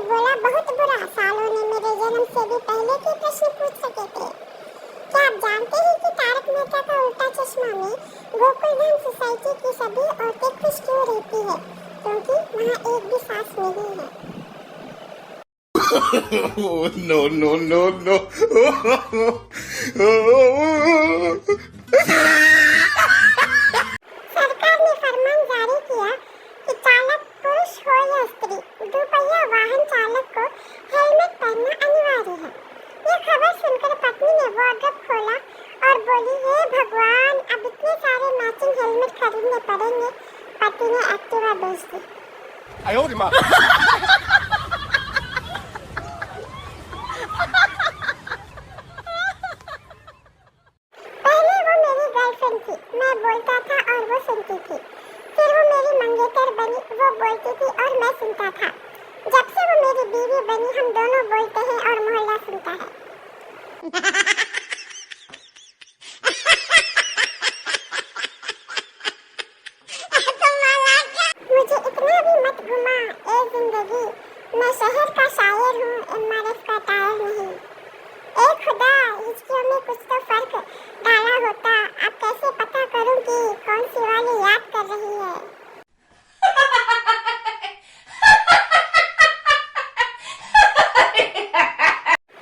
बोला बहुत बुरा, सालों ने मेरे जन्म से भी पहले के प्रश्न पूछ सके थे। क्या आप जानते हैं कि तारक मेहता का उल्टा चश्मा में गोकुलधाम सोसाइटी की सभी औरतें खुश क्यों रहती है? क्योंकि वहाँ एक भी सास नहीं है। No, no, no, no. सरकार ने फरमान जारी किया कि चालक पुरुष हो या स्त्री, दुपहिया वाहन चालक को हेलमेट पहनना अनिवार्य है। ये खबर सुनकर पत्नी ने वार्डरोब खोला और बोली, हे भगवान, अब इतने सारे मैचिंग हेलमेट खरीदने पड़ेंगे। पति ने एक्टिवा बेच दी। पहले वो मेरी गर्लफ्रेंड थी, मैं बोलता था और वो सुनती थी। फिर वो मेरी मंगेतर बनी, वो बोलती थी और मैं सुनता था। जब से वो मेरी बीवी बनी, हम दोनों बोलते हैं और मोहल्ला सुनता है। मुझे इतना भी मत घुमा ए जिंदगी, मैं शहर का शायर हूँ, एमआरएफ का टायर नहीं। ए खुदा, हिचकियों में कुछ तो फर्क डाला होता। अब कैसे पता करूं कि कौन सी वाली याद कर रही है?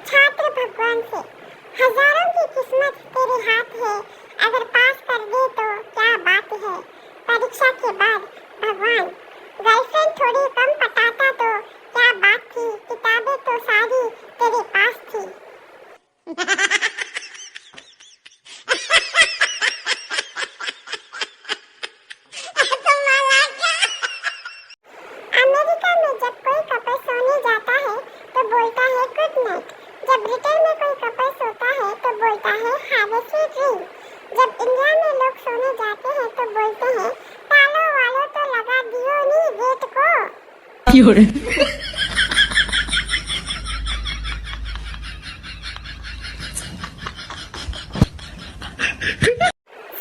छात्र भगवान से, हजारों की किस्मत तेरे हाथ है, अगर पास कर दे तो क्या बात है। परीक्षा के बाद भगवान, गर्लफ्रेंड थोड़ी कम पटाता तो क्या बात थी, किताबें तो सारी तेरे पास थी। अमेरिका में जब कोई कपल सोने जाता है तो बोलता है गुड नाइट। जब ब्रिटेन में कोई कपल सोता है तो बोलता है हैव अ स्वीट ड्रीम। जब इंडिया में लोग सोने जाते हैं तो बोलते हैं तालों वालों तो लगा दियो नी गेट को।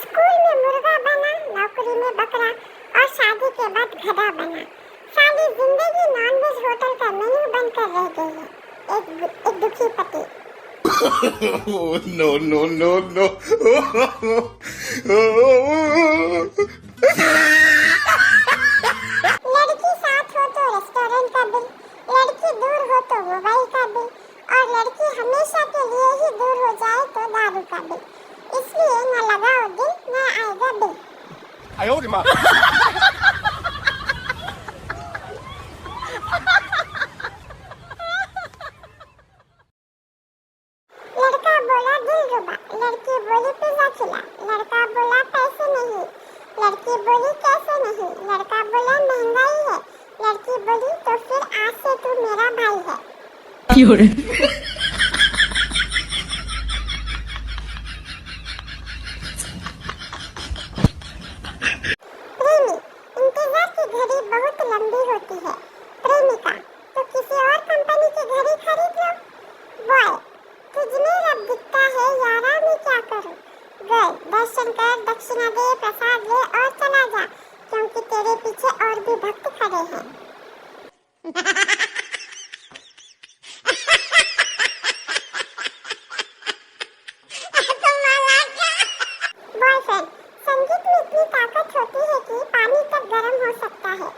स्कूल में मुर्गा बना, नौकरी में बकरा और शादी के बाद गधा बना। सारी जिंदगी नॉनवेज होटल का मेन्यू बनकर रह गई है। एक दुखी पति। No, no, no, no. लड़की साथ हो तो रेस्टोरेंट का बिल, लड़की दूर हो तो मोबाइल का बिल, और लड़की हमेशा के लिए ही दूर हो जाए तो दारू का बिल। इसलिए न लगाओ दिल, न आएगा बिल। लड़का बोला दिलरुबा, लड़की बोली पिज्जा खिला। लड़का बोला पैसे नहीं, लड़की बोली कैसे नहीं। लड़का बोला महंगाई है, लड़की बोली तो फिर आज से तू मेरा भाई है। प्रेमी, इंतजार की घड़ी बहुत लंबी होती है। प्रेमिका, तो किसी और कंपनी की घड़ी खरीद लो। बॉय, तुझमें रब दिखता है यारा, मैं क्या करूं। गर्ल, दर्शन कर, दक्षिणा दे, प्रसाद ले और चला जा, क्योंकि तेरे पीछे और भी भक्त खड़े हैं। बॉयफ्रेंड, संगीत में इतनी ताकत होती है कि पानी तक गर्म हो सकता है।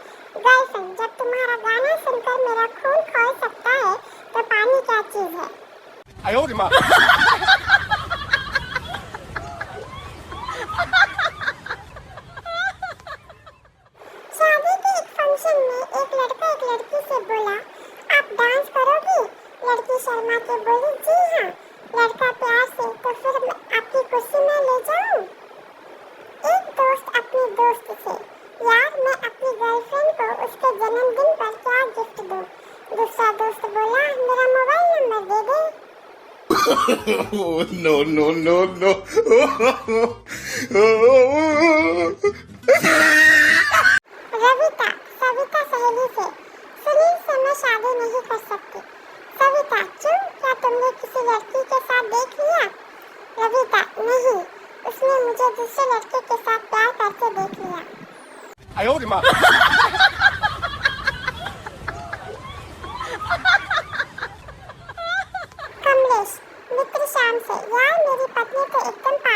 गर्लफ्रेंड, जब तुम्हारा गाना सुनकर मेरा खून खौल सकता है तो पानी क्या चीज है? शादी के एक फंक्शन में एक लड़का एक लड़की से बोला, आप डांस करोगी? लड़की शर्मा के बोली, जी हाँ। लड़का प्यार से, तो फिर मैं आपकी कुर्सी में ले जाऊं? एक दोस्त अपने दोस्त से, यार मैं अपनी गर्लफ्रेंड को उसके जन्मदिन पर क्या गिफ्ट दूं? दूसरा दोस्त बोला, मेरा मोबाइल नंबर दे दे। No, no, no, no. Ravita, Savita सहेली से, सुनील से मैं शादी नहीं कर सकती। सविता, क्यों, क्या तुमने किसी लड़की के साथ देख लिया? रविता, नहीं, उसने मुझे दूसरे लड़के के साथ प्यार करके देख लिया।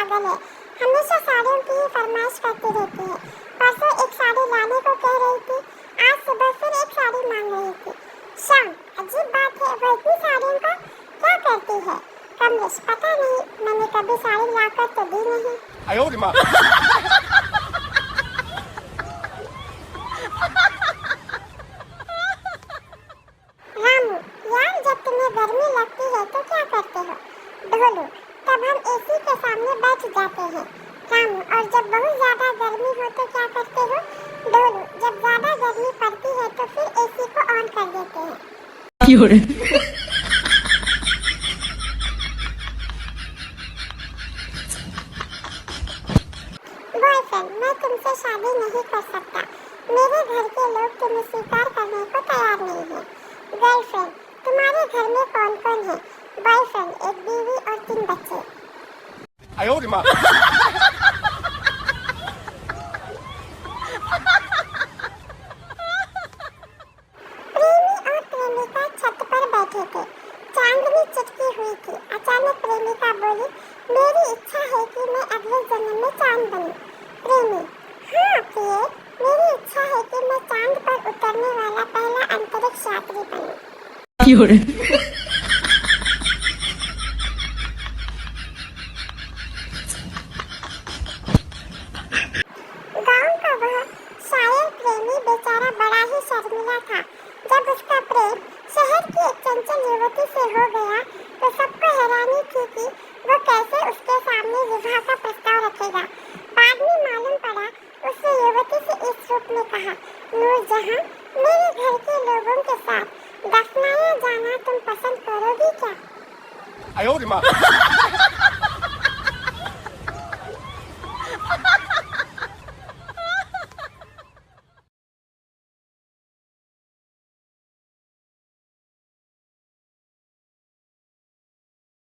पागल है, हमेशा साड़ियों की ही फरमाइश करती रहती है। परसों एक साड़ी लाने को कह रही थी, आज सुबह फिर एक साड़ी मांग रही थी। शाम, अजीब बात है, वो इतनी साड़ियों का क्या करती है? कमलेश, पता नहीं, मैंने कभी साड़ी लाकर तो दी नहीं। 哎呦我的妈！ रामू, यार जब तुम्हें गर्मी लगती है तो क्या करते हो? ढोलू, तब हम एसी के सामने बैठ जाते हैं। रामू, और जब बहुत ज्यादा गर्मी हो तो क्या करते हो? ढोलू, जब ज्यादा गर्मी पड़ती है तो फिर एसी को ऑन कर देते हैं। 有人， बॉयफ्रेंड, मैं तुमसे शादी नहीं कर सकता, मेरे घर के लोग तुम्हें स्वीकार करने को तैयार नहीं है। गर्लफ्रेंड, तुम्हारे घर में कौन कौन है? बॉयफ्रेंड, एक बीवी और 3 बच्चे। 哎呦我的妈！ प्रेमी और प्रेमिका छत पर बैठे थे, चांदनी चिटकी हुई थी। अचानक प्रेमिका बोली, मेरी इच्छा है कि मैं अगले जन्म में चांद बनूं। प्रेमी, हाँ प्रिय, मेरी इच्छा है कि मैं चांद पर उतरने वाला पहला अंतरिक्ष यात्री बनूं। 有人， गांव का वह शायर प्रेमी बेचारा बड़ा ही शर्मिला था। जब उसका प्रेम शहर की एक चंचल युवती से हो गया तो सबको हैरानी थी कि वो कैसे उसके सामने विवाह का प्रस्ताव रखेगा। बाद में मालूम पड़ा, उसने युवती से इस रूप में कहा, नूरजहां, मेरे घर के लोगों के साथ दफनाया जाना तुम पसंद करोगी क्या? 哎呦我的妈！